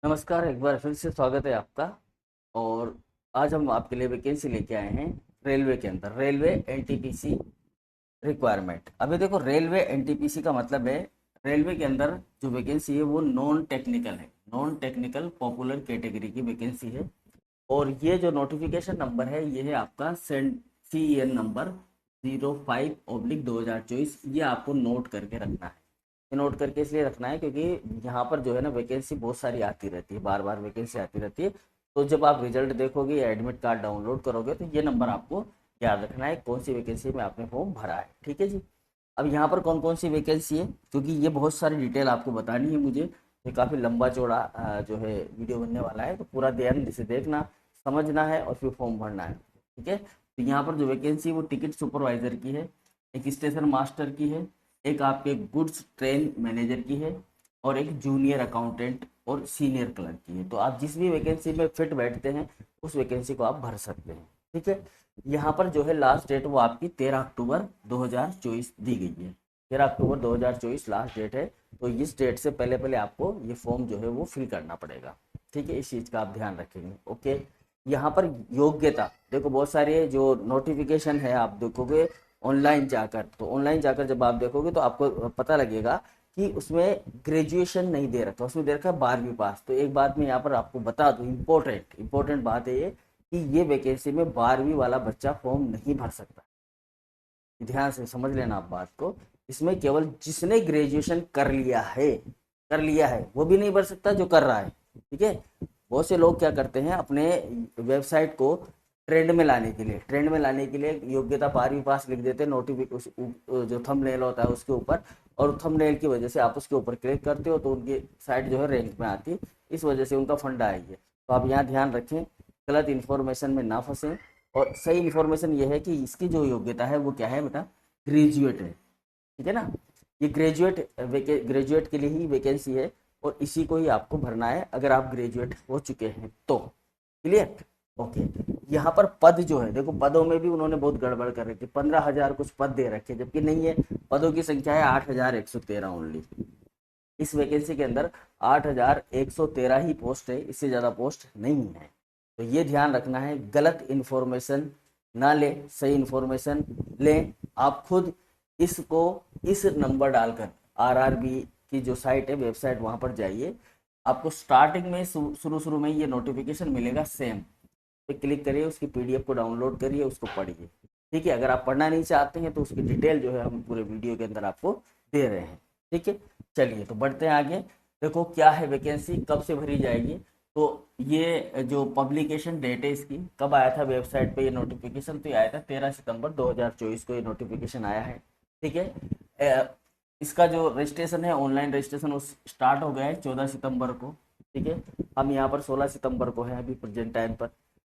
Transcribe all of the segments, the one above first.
नमस्कार, एक बार फिर से स्वागत है आपका। और आज हम आपके लिए वैकेंसी लेके आए हैं रेलवे के अंदर। Railway NTPC requirement. अभी देखो, रेलवे एनटीपीसी का मतलब है रेलवे के अंदर जो वैकेंसी है वो नॉन टेक्निकल है। नॉन टेक्निकल पॉपुलर कैटेगरी की वैकेंसी है। और ये जो नोटिफिकेशन नंबर है ये है आपका CEN नंबर 05/2024। ये आपको नोट करके रखना है। ये नोट करके इसलिए रखना है क्योंकि यहाँ पर जो है ना वैकेंसी बहुत सारी आती रहती है, बार बार वैकेंसी आती रहती है। तो जब आप रिजल्ट देखोगे या एडमिट कार्ड डाउनलोड करोगे तो ये नंबर आपको याद रखना है कौन सी वैकेंसी में आपने फॉर्म भरा है। ठीक है जी। अब यहाँ पर कौन कौन सी वैकेंसी है, क्योंकि ये बहुत सारी डिटेल आपको बतानी है मुझे। ये काफ़ी लंबा चौड़ा जो है वीडियो बनने वाला है, तो पूरा ध्यान से देखना, समझना है और फिर फॉर्म भरना है। ठीक है। तो यहाँ पर जो वैकेंसी वो टिकट सुपरवाइजर की है, एक स्टेशन मास्टर की है, एक आपके गुड्स ट्रेन मैनेजर की है, और एक जूनियर अकाउंटेंट और सीनियर क्लर्क की है। तो आप जिस भी वैकेंसी में फिट बैठते हैं उस वैकेंसी को आप भर सकते हैं। ठीक है। यहाँ पर जो है लास्ट डेट वो आपकी 13 अक्टूबर 2024 दी गई है। 13 अक्टूबर 2024 लास्ट डेट है। तो इस डेट से पहले पहले आपको ये फॉर्म जो है वो फिल करना पड़ेगा। ठीक है, इस चीज़ का आप ध्यान रखेंगे। ओके। यहाँ पर योग्यता देखो, बहुत सारे जो नोटिफिकेशन है आप देखोगे ऑनलाइन जाकर, तो ऑनलाइन जाकर जब आप देखोगे तो आपको पता लगेगा कि उसमें ग्रेजुएशन नहीं दे रखा, उसमें दे रखा है 12वीं पास। तो एक बात मैं यहाँ पर आपको बता दूँ, इम्पोर्टेंट इम्पोर्टेंट बात है ये कि ये वैकेंसी में 12वीं वाला बच्चा फॉर्म नहीं भर सकता। ध्यान से समझ लेना आप बात को। इसमें केवल जिसने ग्रेजुएशन कर लिया है वो भी नहीं भर सकता, जो कर रहा है। ठीक है। बहुत से लोग क्या करते हैं, अपने वेबसाइट को ट्रेंड में लाने के लिए योग्यता 12वीं पास लिख देते हैं नोटिफिकेशन जो थंबनेल होता है उसके ऊपर। और थंबनेल की वजह से आप उसके ऊपर क्लिक करते हो तो उनकी साइट जो है रैंक में आती है। इस वजह से उनका फंडा है ये। तो आप यहाँ ध्यान रखें, गलत इन्फॉर्मेशन में ना फंसें। और सही इन्फॉर्मेशन ये है कि इसकी जो योग्यता है वो क्या है बेटा, ग्रेजुएट है। ठीक है ना। ये ग्रेजुएट के लिए ही वैकेंसी है और इसी को ही आपको भरना है अगर आप ग्रेजुएट हो चुके हैं तो। क्लियर। ओके। यहाँ पर पद जो है देखो, पदों में भी उन्होंने बहुत गड़बड़ कर रखी है। 15,000 कुछ पद दे रखे जबकि नहीं है। पदों की संख्या है 8,113 ओनली। इस वैकेंसी के अंदर 8,113 ही पोस्ट है, इससे ज़्यादा पोस्ट नहीं है। तो ये ध्यान रखना है, गलत इन्फॉर्मेशन ना ले, सही इन्फॉर्मेशन लें। आप खुद इसको इस नंबर डालकर आरआरबी की जो साइट है, वेबसाइट, वहाँ पर जाइए। आपको स्टार्टिंग में शुरू शुरू में ये नोटिफिकेशन मिलेगा सेम पे क्लिक करिए, उसकी पीडीएफ को डाउनलोड करिए, उसको पढ़िए। ठीक है। अगर आप पढ़ना नहीं चाहते हैं तो उसकी डिटेल जो है हम पूरे वीडियो के अंदर आपको दे रहे हैं। ठीक है। चलिए तो बढ़ते हैं आगे। देखो क्या है वैकेंसी, कब से भरी जाएगी। तो ये जो पब्लिकेशन डेट है इसकी, कब आया था वेबसाइट पे ये नोटिफिकेशन, तो ये आया था 13 सितंबर 2024 को ये नोटिफिकेशन आया है। ठीक है। इसका जो रजिस्ट्रेशन है, ऑनलाइन रजिस्ट्रेशन, वो स्टार्ट हो गया है 14 सितंबर को। ठीक है। हम यहाँ पर 16 सितंबर को है अभी प्रेजेंट टाइम पर।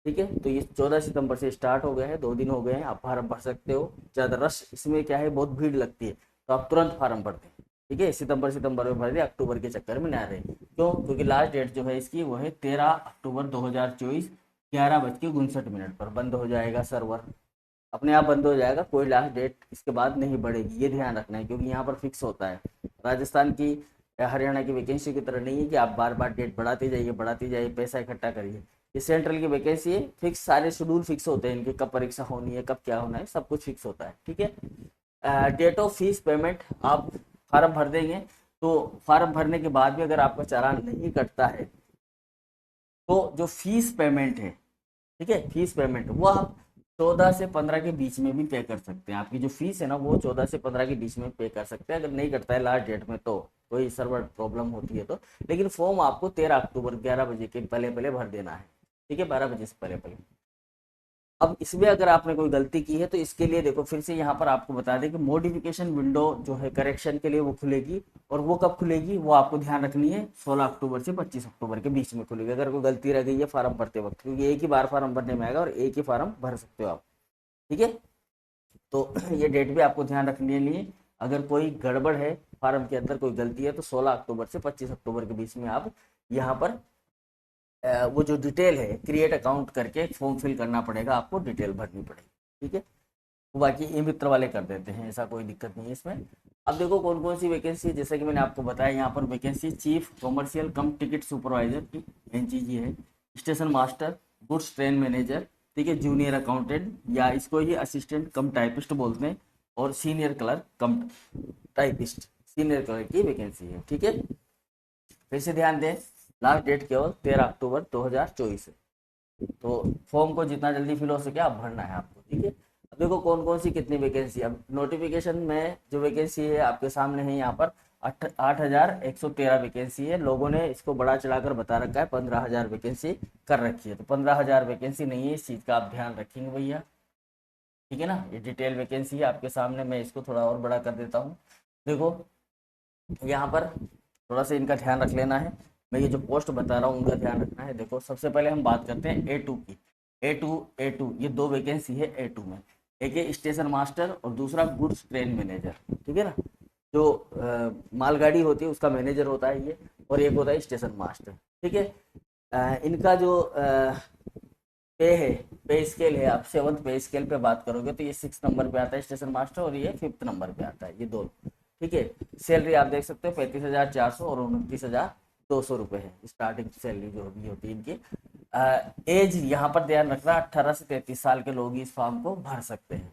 ठीक है। तो ये 14 सितंबर से स्टार्ट हो गया है, 2 दिन हो गए हैं, आप फार्म भर सकते हो। ज़्यादा रश इसमें क्या है, बहुत भीड़ लगती है, तो आप तुरंत फार्म भरते हैं। ठीक है। सितंबर में भर रहे, अक्टूबर के चक्कर में ना रहे। क्यों? क्योंकि लास्ट डेट जो है इसकी वो है 13 अक्टूबर 2024, 11:59 पर बंद हो जाएगा सर्वर। अपने आप बंद हो जाएगा, कोई लास्ट डेट इसके बाद नहीं बढ़ेगी, ये ध्यान रखना है क्योंकि यहाँ पर फिक्स होता है। राजस्थान की या हरियाणा की वैकेंसी की तरह नहीं है कि आप बार बार डेट बढ़ाते जाइए पैसा इकट्ठा करिए। ये सेंट्रल की वैकेंसी है, फिक्स, सारे शेड्यूल फिक्स होते हैं इनके, कब परीक्षा होनी है, कब क्या होना है, सब कुछ फिक्स होता है। ठीक है। डेट ऑफ फीस पेमेंट, आप फार्म भर देंगे तो फार्म भरने के बाद भी अगर आपका चालान नहीं कटता है तो जो फीस पेमेंट है, ठीक है, फीस पेमेंट वो आप 14 से 15 के बीच में भी पे कर सकते हैं। आपकी जो फीस है ना वो 14 से 15 के बीच में पे कर सकते हैं, अगर नहीं करता है लास्ट डेट में तो कोई सर्वर प्रॉब्लम होती है तो। लेकिन फॉर्म आपको 13 अक्टूबर 11 बजे के पहले पहले भर देना है। ठीक है, 12 बजे से पहले पहले। अब इसमें अगर आपने कोई गलती की है तो इसके लिए देखो फिर से यहाँ पर आपको बता दें कि मॉडिफिकेशन विंडो जो है करेक्शन के लिए वो खुलेगी। और वो कब खुलेगी वो आपको ध्यान रखनी है, 16 अक्टूबर से 25 अक्टूबर के बीच में खुलेगी, अगर कोई गलती रह गई है फार्म भरते वक्त, क्योंकि एक ही बार फार्म भरने में आएगा और एक ही फार्म भर सकते हो आप। ठीक है। तो ये डेट भी आपको ध्यान रखने लिए, अगर कोई गड़बड़ है फार्म के अंदर, कोई गलती है, तो 16 अक्टूबर से 25 अक्टूबर के बीच में आप यहाँ पर वो जो डिटेल है क्रिएट अकाउंट करके फॉर्म फिल करना पड़ेगा, आपको डिटेल भरनी पड़ेगी। ठीक है। वो बाकी ई मित्र वाले कर देते हैं, ऐसा कोई दिक्कत नहीं है इसमें। अब देखो कौन कौन सी वैकेंसी है, जैसे कि मैंने आपको बताया यहाँ पर वैकेंसी चीफ कॉमर्शियल कम टिकट सुपरवाइजर की मेन चीज ये है, station master, goods train manager, ठीक है, जूनियर अकाउंटेंट या इसको ही असिस्टेंट कम टाइपिस्ट बोलते हैं, और सीनियर क्लर्क कम टाइपिस्ट, सीनियर क्लर्क की वैकेंसी है, ठीक है। फिर से ध्यान दें, लास्ट डेट केवल 13 अक्टूबर 2024 है, तो फॉर्म को जितना जल्दी फिल हो सके आप भरना है आपको, ठीक है। अब देखो कौन कौन सी कितनी वैकेंसी, अब नोटिफिकेशन में जो वैकेंसी है आपके सामने है यहाँ पर 8,113 वैकेंसी है। लोगों ने इसको बड़ा चढ़ाकर बता रखा है 15,000 वैकेंसी कर रखी है, तो 15,000 वैकेंसी नहीं है, इस चीज़ का आप ध्यान रखेंगे भैया, ठीक है ना। ये डिटेल वैकेंसी है आपके सामने, मैं इसको थोड़ा और बड़ा कर देता हूँ। देखो यहाँ पर थोड़ा सा इनका ध्यान रख लेना है, मैं ये जो पोस्ट बता रहा हूँ उनका ध्यान रखना है। देखो सबसे पहले हम बात करते हैं A2 की। A2 ये दो वैकेंसी है A2 में, एक है स्टेशन मास्टर और दूसरा गुड्स ट्रेन मैनेजर, ठीक है ना। जो मालगाड़ी होती है उसका मैनेजर होता है ये, और एक होता है स्टेशन मास्टर, ठीक है। इनका जो पे है, पे स्केल है, आप 7th पे स्केल पे बात करोगे तो ये 6 नंबर पे आता है स्टेशन मास्टर, और ये 5th नंबर पे आता है, ये दोनों, ठीक है। सैलरी आप देख सकते हो 35,400 और 29,200 रुपये है स्टार्टिंग सैलरी जो भी होती है इनकी। एज यहाँ पर ध्यान रखना, 18 से 33 साल के लोग इस फॉर्म को भर सकते हैं,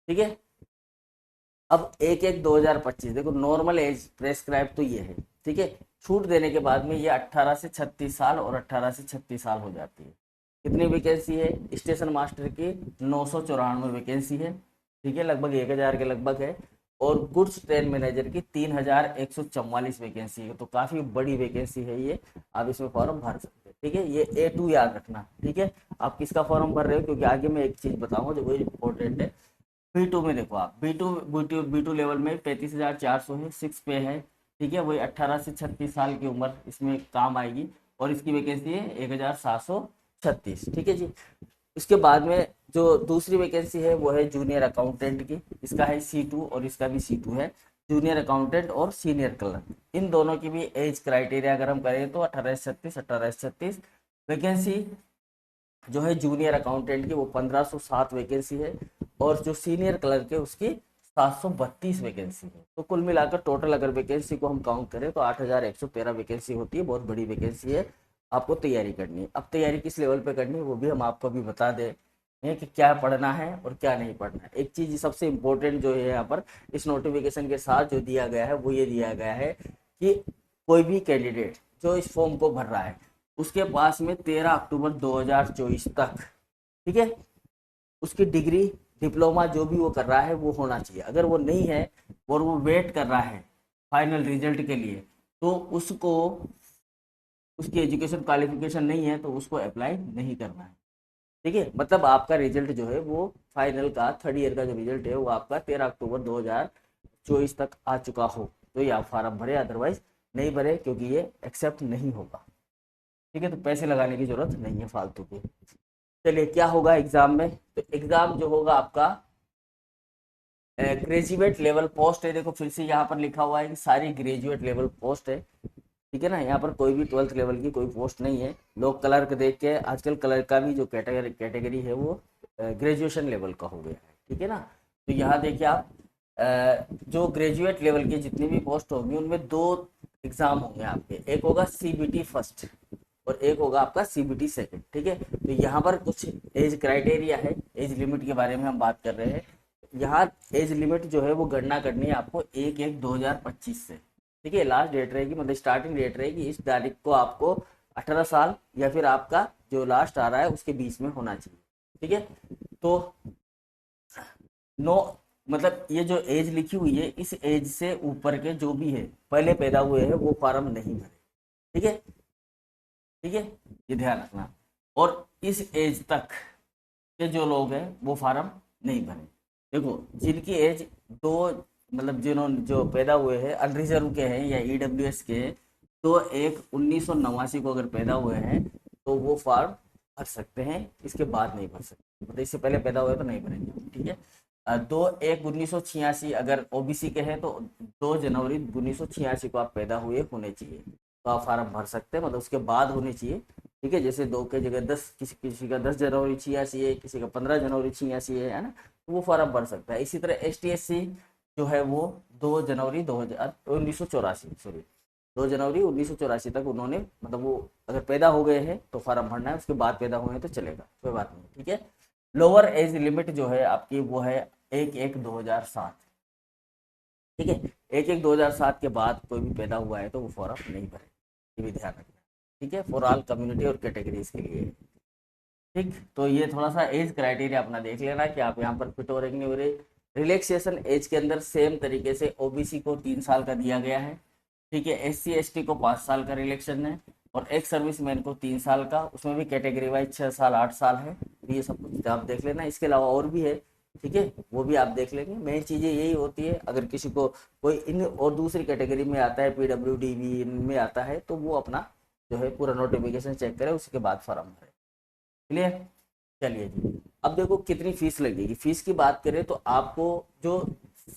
ठीक है। अब 1/1/2025 देखो नॉर्मल एज प्रेस्क्राइब तो ये है, ठीक है। छूट देने के बाद में ये 18 से 36 साल और 18 से 36 साल हो जाती है। कितनी वैकेंसी है, स्टेशन मास्टर की 994 वैकेंसी है, ठीक है, लगभग 1,000 के लगभग है, और गुड्स ट्रेन मैनेजर की 3,144 वैकेंसी है, तो काफ़ी बड़ी वैकेंसी है ये, आप इसमें फॉर्म भर सकते हैं, ठीक है। ये A2 याद रखना, ठीक है। आप किसका फॉर्म भर रहे हो, क्योंकि आगे मैं एक चीज़ बताऊंगा जो बहुत इंपॉर्टेंट है। B2 में देखो आप B2 लेवल में 35,400 है, 6 पे है, ठीक है। वही 18 से 36 साल की उम्र इसमें काम आएगी, और इसकी वैकेंसी है 1,736, ठीक है जी। इसके बाद में जो दूसरी वैकेंसी है वो है जूनियर अकाउंटेंट की, इसका है C2 और इसका भी C2 है, जूनियर अकाउंटेंट और सीनियर क्लर्क, इन दोनों की भी एज क्राइटेरिया अगर हम करें तो 18 से 36 वैकेंसी जो है जूनियर अकाउंटेंट की वो 1,507 वैकेंसी है, और जो सीनियर क्लर्क है उसकी 732 वैकेंसी है। तो कुल मिलाकर टोटल अगर वैकेंसी को हम काउंट करें तो 8,113 वैकेंसी होती है, बहुत बड़ी वैकेंसी है, आपको तैयारी करनी है। अब तैयारी किस लेवल पे करनी है वो भी हम आपको भी बता दें कि क्या पढ़ना है और क्या नहीं पढ़ना है। एक चीज़ सबसे इम्पोर्टेंट जो है यहाँ पर इस नोटिफिकेशन के साथ जो दिया गया है वो ये दिया गया है कि कोई भी कैंडिडेट जो इस फॉर्म को भर रहा है उसके पास में 13 अक्टूबर 2024 तक, ठीक है, उसकी डिग्री डिप्लोमा जो भी वो कर रहा है वो होना चाहिए। अगर वो नहीं है और वो वेट कर रहा है फाइनल रिजल्ट के लिए, तो उसको उसकी एजुकेशन क्वालिफिकेशन नहीं है तो उसको अप्लाई नहीं करना है, ठीक है। मतलब आपका रिजल्ट जो है वो फाइनल का 3rd ईयर का जो रिजल्ट है वो आपका 13 अक्टूबर 2024 तक आ चुका हो तो ये आप फार्म भरे, अदरवाइज नहीं भरे, क्योंकि ये एक्सेप्ट नहीं होगा, ठीक है। तो पैसे लगाने की जरूरत नहीं है फालतू की। चलिए क्या होगा एग्जाम में, तो एग्जाम जो होगा आपका ग्रेजुएट लेवल पोस्ट है। देखो फिर से यहाँ पर लिखा हुआ है कि सारी ग्रेजुएट लेवल पोस्ट है, ठीक है ना। यहाँ पर कोई भी 12th लेवल की कोई पोस्ट नहीं है। लोग क्लर्क देख के आजकल क्लर्क का भी जो कैटेगरी है वो ग्रेजुएशन लेवल का हो गया है, ठीक है ना। तो यहाँ देखिए आप जो ग्रेजुएट लेवल की जितनी भी पोस्ट होंगी उनमें 2 एग्जाम होंगे आपके, एक होगा CBT फर्स्ट और एक होगा आपका CBT सेकंड, ठीक है। तो यहाँ पर कुछ एज क्राइटेरिया है, एज लिमिट के बारे में हम बात कर रहे हैं। यहाँ एज लिमिट जो है वो गणना करनी है आपको 1/1/2025 से, ठीक है। लास्ट डेट रहेगी, मतलब स्टार्टिंग डेट रहेगी इस तारीख को, आपको 18 साल या फिर आपका जो लास्ट आ रहा है उसके बीच में होना चाहिए, ठीक है। तो नो मतलब ये जो एज लिखी हुई है इस एज से ऊपर के जो भी है पहले पैदा हुए हैं वो फॉर्म नहीं भरे, ठीक है, ठीक है, ये ध्यान रखना। और इस एज तक के जो लोग हैं वो फॉर्म नहीं भरे। देखो जिनकी एज 2 मतलब जिन्होंने जो पैदा हुए हैं अनरिजर्व के हैं या EWS के हैं, तो एक 1989 को अगर पैदा हुए हैं तो वो फॉर्म भर सकते हैं, इसके बाद नहीं भर सकते, मतलब इससे पहले पैदा हुए तो नहीं भरेंगे, ठीक है। 2/1/1986 अगर OBC के हैं तो 2 जनवरी 1986 को आप पैदा हुए होने चाहिए तो आप फॉर्म भर सकते हैं, मतलब उसके बाद होने चाहिए, ठीक है। जैसे 2 के जगह 10, किसी का 10 जनवरी 86 है, किसी का 15 जनवरी 86 है ना, तो वो फॉर्म भर सकता है। इसी तरह ST/SC जो है वो 2 जनवरी 1984 सॉरी 2 जनवरी 1984 तक उन्होंने, मतलब वो अगर पैदा हो गए हैं तो फॉर्म भरना है, उसके बाद पैदा हुए हैं तो चलेगा, कोई बात नहीं, ठीक है। लोअर एज लिमिट जो है आपकी वो है 1/1/2007, ठीक है। 1/1/2007 के बाद कोई भी पैदा हुआ है तो वो फॉर्म नहीं भरे, ये भी ध्यान रखना, ठीक है। फॉर ऑल कम्युनिटी और कैटेगरीज के लिए, ठीक। तो ये थोड़ा सा एज क्राइटेरिया अपना देख लेना कि आप यहाँ पर फिट हो रहे नहीं हो रहे। रिलैक्सेशन एज के अंदर सेम तरीके से OBC को 3 साल का दिया गया है, ठीक है। SC/ST को 5 साल का रिलैक्सेशन है, और एक्स सर्विसमैन को 3 साल का, उसमें भी कैटेगरी वाइज 6 साल 8 साल है। तो ये सब कुछ आप देख लेना, इसके अलावा और भी है, ठीक है, वो भी आप देख लेंगे। मेन चीज़ें यही होती है, अगर किसी को कोई इन और दूसरी कैटेगरी में आता है, PWD इनमें आता है, तो वो अपना जो है पूरा नोटिफिकेशन चेक करे, उसके बाद फॉर्म भरे, क्लियर। चलिए जी, अब देखो कितनी फीस लगेगी। फीस की बात करें तो आपको जो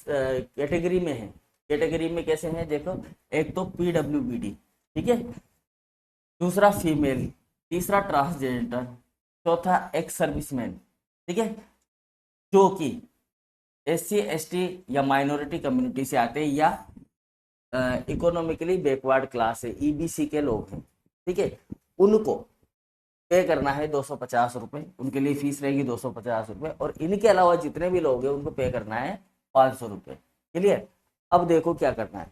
कैटेगरी में है, कैटेगरी में कैसे हैं देखो, एक तो PWBD, ठीक है, दूसरा फीमेल, तीसरा ट्रांसजेंडर, चौथा एक्स सर्विसमैन, ठीक है, जो कि SC/ST या माइनॉरिटी कम्युनिटी से आते हैं या इकोनॉमिकली बैकवर्ड क्लास है, EBC के लोग हैं, ठीक है, उनको पे करना है 250 रुपये, उनके लिए फीस रहेगी 250 रुपये, और इनके अलावा जितने भी लोग हैं उनको पे करना है 500 रुपये, क्लियर। अब देखो क्या करना है,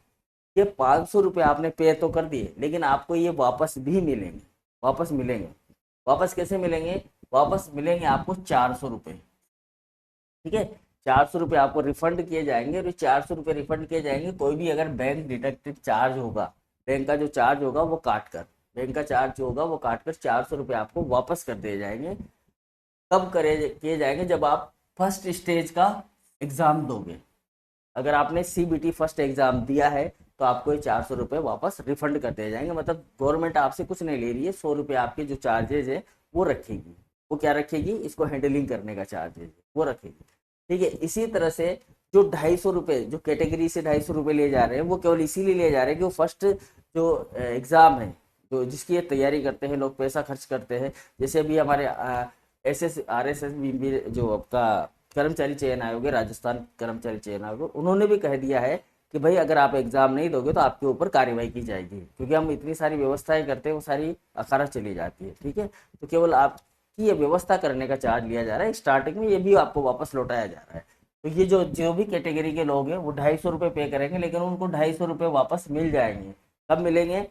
ये 500 रुपये आपने पे तो कर दिए, लेकिन आपको ये वापस भी मिलेंगे, वापस मिलेंगे। वापस कैसे मिलेंगे, वापस मिलेंगे आपको 400 रुपये, ठीक है। 400 रुपये आपको रिफंड किए जाएंगे, और 400 रुपये रिफंड किए जाएंगे। कोई भी अगर बैंक डिडक्टेड चार्ज होगा, बैंक का जो चार्ज होगा वो काट कर, बैंक का चार्ज होगा वो काट कर 400 रुपये आपको वापस कर दिए जाएंगे। कब करे किए जाएंगे, जब आप फर्स्ट स्टेज का एग्जाम दोगे। अगर आपने CBT फर्स्ट एग्जाम दिया है तो आपको ये 400 रुपये वापस रिफंड कर दिए जाएंगे। मतलब गवर्नमेंट आपसे कुछ नहीं ले रही है, 100 रुपये आपके जो चार्जेज है वो रखेगी। वो क्या रखेगी, इसको हैंडलिंग करने का चार्जेज वो रखेगी, ठीक है। इसी तरह से जो 250 रुपये, जो कैटेगरी से 250 रुपये ले जा रहे हैं, वो केवल इसीलिए ले जा रहे हैं कि वो फर्स्ट जो एग्जाम है, जो जिसकी ये तैयारी करते हैं लोग, पैसा खर्च करते हैं। जैसे अभी हमारे SS RSS भी जो आपका कर्मचारी चयन आयोग है, राजस्थान कर्मचारी चयन आयोग, उन्होंने भी कह दिया है कि भाई अगर आप एग्जाम नहीं दोगे तो आपके ऊपर कार्रवाई की जाएगी, क्योंकि हम इतनी सारी व्यवस्थाएं करते हैं वो सारी अखाड़ा चली जाती है, ठीक है। तो केवल आपकी ये व्यवस्था करने का चार्ज लिया जा रहा है, स्टार्टिंग में ये भी आपको वापस लौटाया जा रहा है। तो ये जो जो भी कैटेगरी के लोग हैं वो 250 रुपये पे करेंगे, लेकिन उनको 250 रुपये वापस मिल जाएंगे। कब मिलेंगे,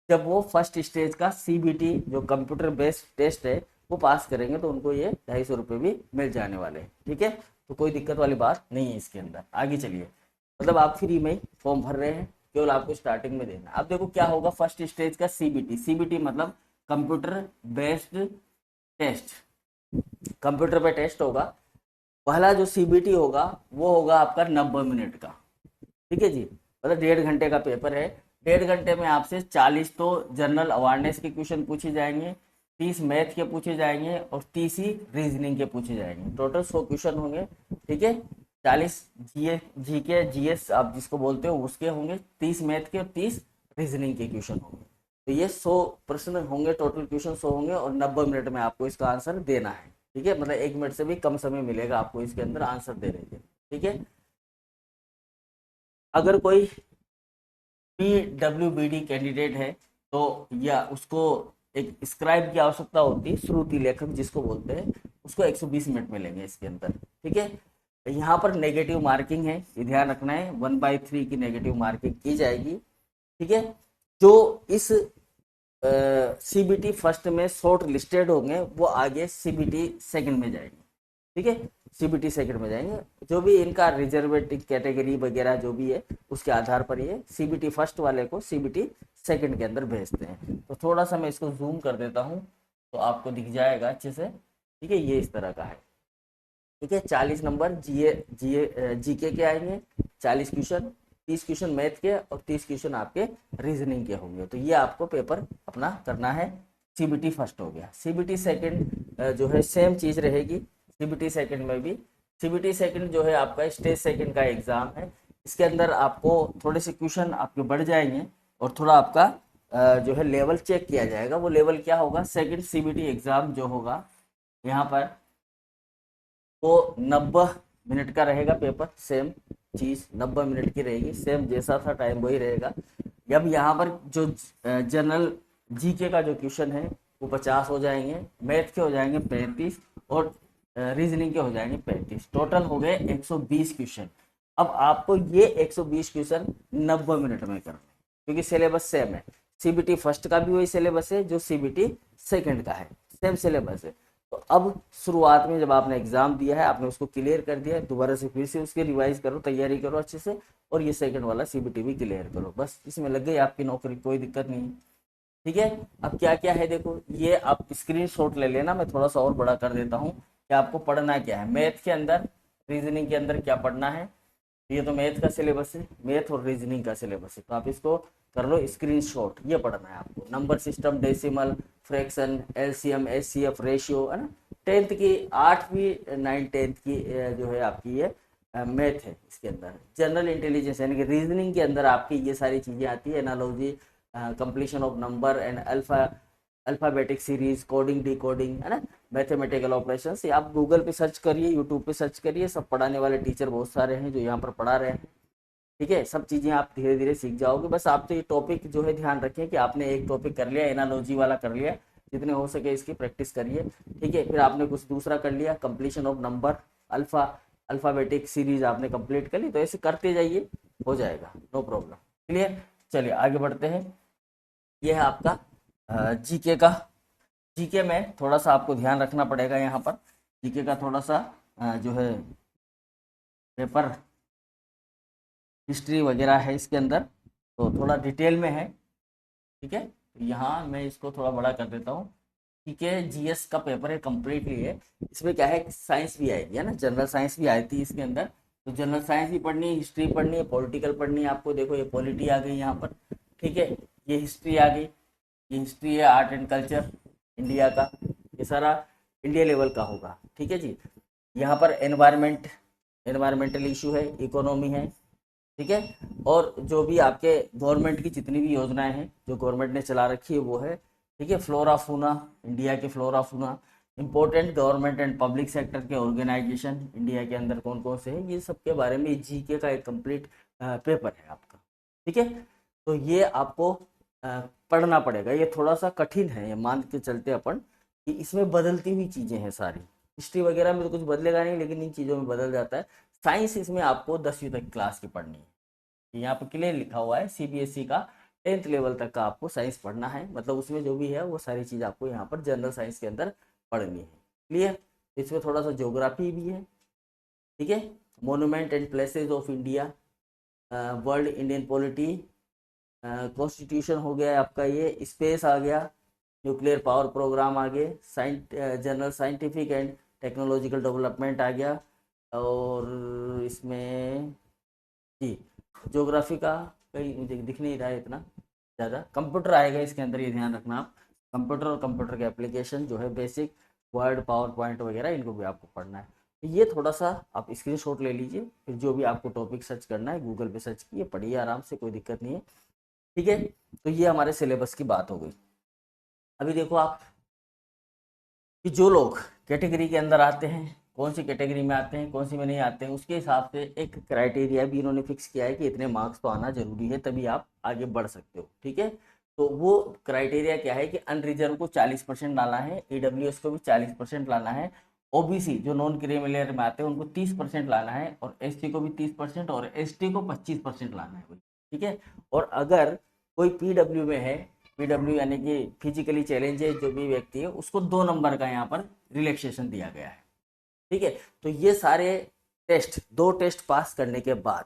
जब वो फर्स्ट स्टेज का CBT जो कंप्यूटर बेस्ड टेस्ट है वो पास करेंगे, तो उनको ये 250 रुपये भी मिल जाने वाले हैं, ठीक है। तो कोई दिक्कत वाली बात नहीं है इसके अंदर। आगे चलिए, मतलब आप फ्री में ही फॉर्म भर रहे हैं, केवल आपको स्टार्टिंग में देना। अब देखो क्या होगा, फर्स्ट स्टेज का CBT मतलब कंप्यूटर बेस्ड टेस्ट, कंप्यूटर पे टेस्ट होगा। पहला जो CBT होगा वो होगा आपका 90 मिनट का, ठीक है जी, मतलब 1.5 घंटे का पेपर है। 1.5 घंटे में आपसे 40 तो जनरल अवेयरनेस के क्वेश्चन पूछे जाएंगे, 30 मैथ के पूछे जाएंगे, और 30 ही रीजनिंग के पूछे जाएंगे। टोटल 100 क्वेश्चन होंगे, ठीक है। 40 GK GS आप जिसको बोलते हो उसके होंगे, 30 मैथ के और 30 रीजनिंग के क्वेश्चन होंगे। तो ये 100 प्रश्न होंगे, टोटल क्वेश्चन 100 होंगे, और 90 मिनट में आपको इसका आंसर देना है, ठीक है। मतलब 1 मिनट से भी कम समय मिलेगा आपको इसके अंदर आंसर देने के, ठीक है। अगर कोई PWBD कैंडिडेट है तो या उसको एक स्क्राइब की आवश्यकता होती है, श्रुति लेखक जिसको बोलते हैं, उसको 120 मिनट मिलेंगे इसके अंदर, ठीक है। यहाँ पर नेगेटिव मार्किंग है, ये ध्यान रखना है, 1/3 की नेगेटिव मार्किंग की जाएगी, ठीक है। जो इस CBT फर्स्ट में शॉर्ट लिस्टेड होंगे वो आगे CBT सेकंड में जाएंगे, ठीक है। CBT सेकंड में जाएंगे, जो भी इनका रिजर्वेटिव कैटेगरी वगैरह जो भी है उसके आधार पर ये CBT फर्स्ट वाले को CBT सेकंड के अंदर भेजते हैं। तो थोड़ा सा मैं इसको जूम कर देता हूँ तो आपको दिख जाएगा अच्छे से, ठीक है। ये इस तरह का है, ठीक है। 40 नंबर GK के आएंगे, 40 क्वेश्चन, 30 क्वेश्चन मैथ के और 30 क्वेश्चन आपके रीजनिंग के होंगे। तो ये आपको पेपर अपना करना है। CBT फर्स्ट हो गया। CBT सेकंड जो है सेम चीज़ रहेगी। CBT सेकंड में भी, CBT सेकंड जो है आपका स्टेज सेकंड का एग्जाम है। इसके अंदर आपको थोड़े से क्वेश्चन आपके बढ़ जाएंगे और थोड़ा आपका जो है लेवल चेक किया जाएगा। वो लेवल क्या होगा, सेकंड CBT एग्जाम जो होगा यहाँ पर वो 90 मिनट का रहेगा पेपर, सेम चीज़ 90 मिनट की रहेगी, सेम जैसा था टाइम वही रहेगा। अब यहाँ पर जो जनरल जीके का जो क्वेश्चन है वो 50 हो जाएंगे, मैथ के हो जाएंगे 35 और रीजनिंग के हो जाएंगे 35, टोटल हो गए 120 क्वेश्चन। अब आपको ये 120 क्वेश्चन 90 मिनट में करना है, क्योंकि सिलेबस सेम है। सीबीटी फर्स्ट का भी वही सिलेबस है जो सीबीटी सेकंड का है, सेम सिलेबस है। तो अब शुरुआत में जब आपने एग्जाम दिया है, आपने उसको क्लियर कर दिया है, दोबारा से फिर से उसकी रिवाइज करो, तैयारी करो अच्छे से, और ये सेकंड वाला सीबीटी भी क्लियर करो, बस इसमें लग गई आपकी नौकरी, कोई दिक्कत नहीं है। ठीक है, अब क्या क्या है देखो, ये आप स्क्रीनशॉट ले लेना, मैं थोड़ा सा और बड़ा कर देता हूँ कि आपको पढ़ना क्या है। मैथ के अंदर, रीजनिंग के अंदर क्या पढ़ना है, ये तो मैथ का सिलेबस है, मैथ और रीजनिंग का सिलेबस है, तो आप इसको कर लो स्क्रीनशॉट। ये पढ़ना है आपको, number system, decimal, fraction, LCM, HCF, ratio, है ना। 10th की, 8वीं 9 10th की जो है आपकी ये मैथ है। इसके अंदर जनरल इंटेलिजेंस यानी कि रीजनिंग के अंदर आपकी ये सारी चीज़ें आती है, analogy, completion of number and alphabetic series, coding, decoding, है ना, मैथमेटिकल ऑपरेशंस। ये आप गूगल पे सर्च करिए, यूट्यूब पे सर्च करिए, सब पढ़ाने वाले टीचर बहुत सारे हैं जो यहाँ पर पढ़ा रहे हैं। ठीक है, सब चीज़ें आप धीरे धीरे सीख जाओगे। बस आप तो ये टॉपिक जो है ध्यान रखें कि आपने एक टॉपिक कर लिया, एनालॉजी वाला कर लिया, जितने हो सके इसकी प्रैक्टिस करिए। ठीक है, फिर आपने कुछ दूसरा कर लिया, completion of number, alphabetic series आपने कंप्लीट कर ली, तो ऐसे करते जाइए, हो जाएगा, नो प्रॉब्लम। क्लियर, चलिए आगे बढ़ते हैं। ये है आपका जीके का। जीके में थोड़ा सा आपको ध्यान रखना पड़ेगा, यहाँ पर जीके का थोड़ा सा जो है पेपर हिस्ट्री वगैरह है इसके अंदर, तो थोड़ा डिटेल में है। ठीक है, तो यहाँ मैं इसको थोड़ा बड़ा कर देता हूँ। ठीक है, जीएस का पेपर है, कम्प्लीटली है। इसमें क्या है, साइंस भी आएगी, है ना, जनरल साइंस भी आती है इसके अंदर। तो जनरल साइंस भी पढ़नी है, हिस्ट्री पढ़नी है, पॉलिटिकल पढ़नी है आपको। देखो ये पॉलिटी आ गई यहाँ पर, ठीक है, ये हिस्ट्री आ गई, ये हिस्ट्री है, आर्ट एंड कल्चर इंडिया का, ये सारा इंडिया लेवल का होगा। ठीक है जी, यहाँ पर एनवायरमेंटल इशू है, इकोनॉमी है। ठीक है, और जो भी आपके गवर्नमेंट की जितनी भी योजनाएं हैं जो गवर्नमेंट ने चला रखी है वो है। ठीक है, फ्लोरा फूना, इंडिया के flora fauna, important government and public sector के ऑर्गेनाइजेशन इंडिया के अंदर कौन कौन से हैं, ये सब के बारे में जीके का एक कंप्लीट पेपर है आपका। ठीक है, तो ये आपको पढ़ना पड़ेगा। ये थोड़ा सा कठिन है, ये मान के चलते अपन कि इसमें बदलती हुई चीज़ें हैं सारी। हिस्ट्री वगैरह में तो कुछ बदलेगा नहीं, लेकिन इन चीज़ों में बदल जाता है। साइंस इसमें आपको 10वीं तक क्लास की पढ़नी है, यहाँ पर क्लियर लिखा हुआ है, सीबीएसई का 10th लेवल तक का आपको साइंस पढ़ना है, मतलब उसमें जो भी है वो सारी चीज़ आपको यहाँ पर जनरल साइंस के अंदर पढ़नी है। क्लियर, इसमें थोड़ा सा ज्योग्राफी भी है। ठीक है, monument and places of India, world Indian polity, constitution हो गया है आपका, ये स्पेस आ गया, न्यूक्लियर पावर प्रोग्राम आ गए, general scientific and technological development आ गया, और इसमें जी ज्योग्राफी का कहीं मुझे दिख नहीं रहा है इतना ज़्यादा। कंप्यूटर आएगा इसके अंदर, ये ध्यान रखना आप, कंप्यूटर और कंप्यूटर के एप्लीकेशन जो है, बेसिक वर्ड, पावर पॉइंट वगैरह, इनको भी आपको पढ़ना है। तो ये थोड़ा सा आप स्क्रीनशॉट ले लीजिए, फिर जो भी आपको टॉपिक सर्च करना है गूगल पे सर्च कीजिए, पढ़िए आराम से, कोई दिक्कत नहीं है। ठीक है, तो ये हमारे सिलेबस की बात हो गई। अभी देखो आप कि जो लोग कैटेगरी के अंदर आते हैं, कौन सी कैटेगरी में आते हैं, कौन सी में नहीं आते हैं, उसके हिसाब से एक क्राइटेरिया भी इन्होंने फिक्स किया है कि इतने मार्क्स तो आना जरूरी है, तभी आप आगे बढ़ सकते हो। ठीक है, तो वो क्राइटेरिया क्या है कि अनरिजर्व को 40% लाना है, ईडब्ल्यूएस को भी 40% लाना है, ओबीसी जो नॉन क्रीमी में आते हैं उनको 30% लाना है, और एसटी को भी 30% और एसटी को 25% लाना है। ठीक है, और अगर कोई पीडब्ल्यू में है, पीडब्ल्यू यानी कि फिजिकली चैलेंजेस जो भी व्यक्ति है, उसको 2 नंबर का यहाँ पर रिलैक्सेशन दिया गया है। ठीक है, तो ये सारे टेस्ट, 2 टेस्ट पास करने के बाद,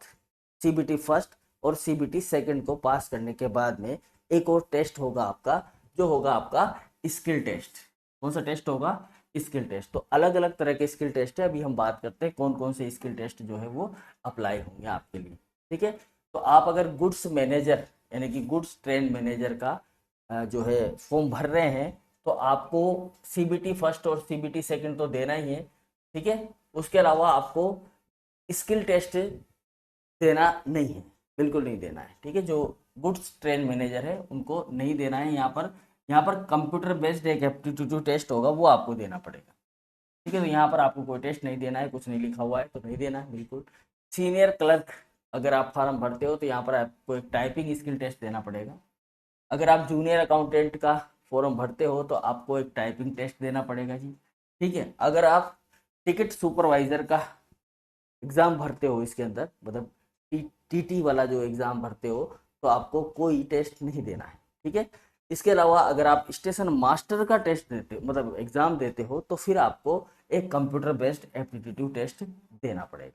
सीबीटी फर्स्ट और सीबीटी सेकंड को पास करने के बाद में एक और टेस्ट होगा आपका, जो होगा आपका स्किल टेस्ट। कौन सा टेस्ट होगा, स्किल टेस्ट। तो अलग अलग तरह के स्किल टेस्ट है, अभी हम बात करते हैं कौन कौन से स्किल टेस्ट जो है वो अप्लाई होंगे आपके लिए। ठीक है, तो आप अगर गुड्स मैनेजर यानी कि गुड्स ट्रेन मैनेजर का जो है फॉर्म भर रहे हैं, तो आपको सीबीटी फर्स्ट और सीबीटी सेकंड तो देना ही है। ठीक है, उसके अलावा आपको स्किल टेस्ट देना नहीं है, बिल्कुल नहीं देना है। ठीक है, जो गुड्स ट्रेन मैनेजर है उनको नहीं देना है। यहाँ पर कंप्यूटर बेस्ड एक एप्टीट्यूड टेस्ट होगा, वो आपको देना पड़ेगा। ठीक है। तो यहाँ पर आपको कोई टेस्ट नहीं देना है, कुछ नहीं लिखा हुआ है तो नहीं देना है बिल्कुल। सीनियर क्लर्क अगर आप फॉर्म भरते हो तो यहाँ पर आपको एक टाइपिंग स्किल टेस्ट देना पड़ेगा। अगर आप जूनियर अकाउंटेंट का फॉर्म भरते हो तो आपको एक टाइपिंग टेस्ट देना पड़ेगा जी। ठीक है। अगर आप टिकट सुपरवाइजर का एग्ज़ाम भरते हो, इसके अंदर मतलब टीटी वाला जो एग्ज़ाम भरते हो, तो आपको कोई टेस्ट नहीं देना है। ठीक है। इसके अलावा अगर आप स्टेशन मास्टर का टेस्ट देते हो, मतलब एग्ज़ाम देते हो, तो फिर आपको एक कंप्यूटर बेस्ड एप्टीट्यूड टेस्ट देना पड़ेगा।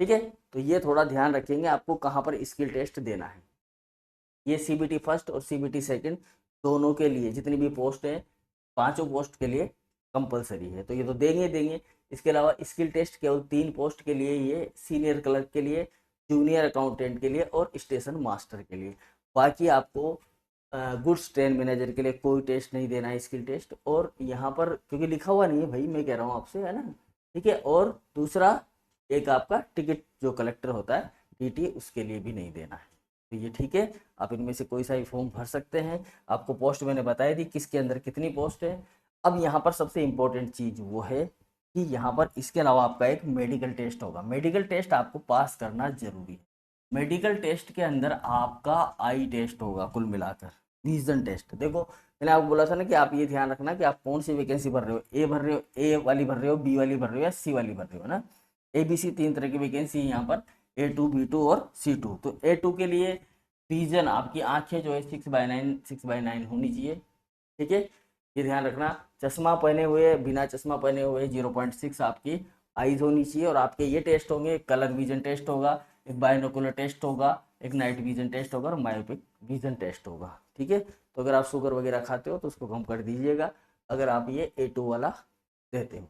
ठीक है। तो ये थोड़ा ध्यान रखेंगे आपको कहाँ पर स्किल टेस्ट देना है। ये सीबीटी फर्स्ट और सीबीटी सेकंड दोनों के लिए जितनी भी पोस्ट है, पांचों पोस्ट के लिए कंपलसरी है, तो ये तो देंगे देंगे। इसके अलावा स्किल टेस्ट केवल 3 पोस्ट के लिए, ये सीनियर क्लर्क के लिए, जूनियर अकाउंटेंट के लिए और स्टेशन मास्टर के लिए। बाकी आपको गुड्स ट्रेन मैनेजर के लिए कोई टेस्ट नहीं देना है स्किल टेस्ट। और यहाँ पर क्योंकि लिखा हुआ नहीं है भाई, मैं कह रहा हूँ आपसे, है ना। ठीक है। और दूसरा एक आपका टिकट जो कलेक्टर होता है टीटी, उसके लिए भी नहीं देना है। तो ये ठीक है। आप इनमें से कोई सा भी फॉर्म भर सकते हैं। आपको पोस्ट मैंने बताई थी किसके अंदर कितनी पोस्ट है। अब यहाँ पर सबसे इम्पोर्टेंट चीज़ वो है कि यहाँ पर इसके अलावा आपका एक मेडिकल टेस्ट होगा। मेडिकल टेस्ट आपको पास करना जरूरी है। मेडिकल टेस्ट के अंदर आपका आई टेस्ट होगा, कुल मिलाकर विजन टेस्ट। देखो मैंने आपको बोला था ना कि आप ये ध्यान रखना कि आप कौन सी वैकेंसी भर रहे हो, ए भर रहे हो, ए वाली भर रहे हो, बी वाली भर रहे हो या सी वाली भर रहे हो ना। ए बी सी 3 तरह की वैकेंसी है यहाँ पर, A2 B2 और C2। तो A2 के लिए विजन आपकी आंखें जो है 6/9 होनी चाहिए। ठीक है। ये ध्यान रखना। चश्मा पहने हुए, बिना चश्मा पहने हुए 0.6 आपकी आईज होनी चाहिए। और आपके ये टेस्ट होंगे, कलर विजन टेस्ट होगा, एक बाइनोकुलर टेस्ट होगा, एक नाइट विजन टेस्ट होगा और मायोपिक विजन टेस्ट होगा। ठीक है। तो अगर आप शुगर वगैरह खाते हो तो उसको कम कर दीजिएगा अगर आप ये A2 वाला देते हो।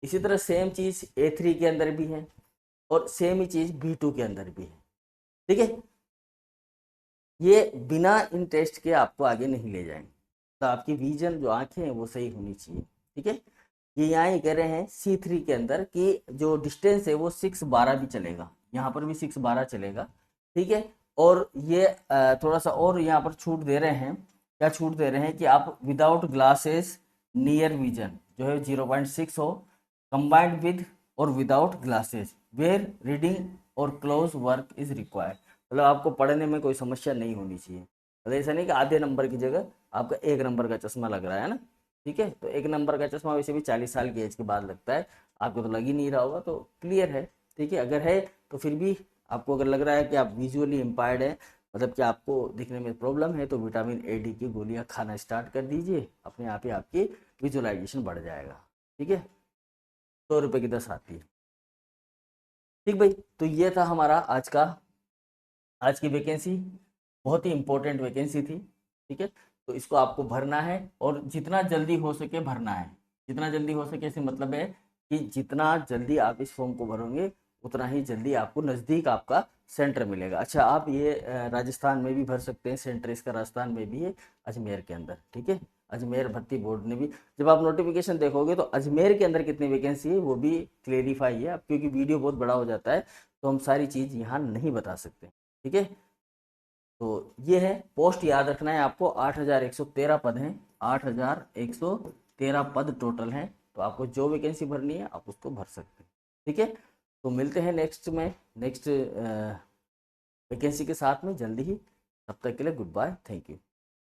इसी तरह सेम चीज़ A3 के अंदर भी है और सेम ही चीज़ B2 के अंदर भी है। ठीक है। ये बिना इन टेस्ट के आपको आगे नहीं ले जाएंगे। तो आपकी विजन जो आंखें हैं वो सही होनी चाहिए। ठीक है। ये यहाँ ही कह रहे हैं C3 के अंदर कि जो डिस्टेंस है वो 6/12 भी चलेगा, यहाँ पर भी 6/12 चलेगा। ठीक है। और ये थोड़ा सा और यहाँ पर छूट दे रहे हैं। क्या छूट दे रहे हैं कि आप विदाउट ग्लासेस नियर विजन जो है 0.6 हो, कंबाइंड विद और विदाउट ग्लासेस वेयर रीडिंग और क्लोज वर्क इज रिक्वायर्ड। मतलब आपको पढ़ने में कोई समस्या नहीं होनी चाहिए। मतलब ऐसा नहीं कि आधे नंबर की जगह आपका 1 नंबर का चश्मा लग रहा है ना। ठीक है। तो 1 नंबर का चश्मा वैसे भी 40 साल की एज के बाद लगता है, आपको तो लग ही नहीं रहा होगा, तो क्लियर है। ठीक है। अगर है तो फिर भी आपको अगर लग रहा है कि आप विजुअली इम्पायर्ड है, मतलब कि आपको दिखने में प्रॉब्लम है, तो विटामिन A D की गोलियां खाना स्टार्ट कर दीजिए, अपने आप ही आपकी विजुअलाइजेशन बढ़ जाएगा। ठीक है। 100 रुपये की 10 आती है। ठीक भाई। तो ये था हमारा आज की वैकेंसी, बहुत ही इंपॉर्टेंट वैकेंसी थी। ठीक है। तो इसको आपको भरना है और जितना जल्दी हो सके भरना है। जितना जल्दी हो सके से मतलब है कि जितना जल्दी आप इस फॉर्म को भरोगे उतना ही जल्दी आपको नज़दीक आपका सेंटर मिलेगा। अच्छा, आप ये राजस्थान में भी भर सकते हैं, सेंटर इसका राजस्थान में भी है, अजमेर के अंदर। ठीक है। अजमेर भर्ती बोर्ड ने भी, जब आप नोटिफिकेशन देखोगे तो अजमेर के अंदर कितनी वैकेंसी है वो भी क्लेरिफाई है। अब क्योंकि वीडियो बहुत बड़ा हो जाता है तो हम सारी चीज़ यहाँ नहीं बता सकते। ठीक है। तो ये है पोस्ट, याद रखना है आपको। 8,113 पद हैं, 8,113 पद टोटल हैं। तो आपको जो वैकेंसी भरनी है आप उसको भर सकते हैं। ठीक है। तो मिलते हैं नेक्स्ट वैकेंसी के साथ में जल्दी ही। तब तक के लिए गुड बाय, थैंक यू।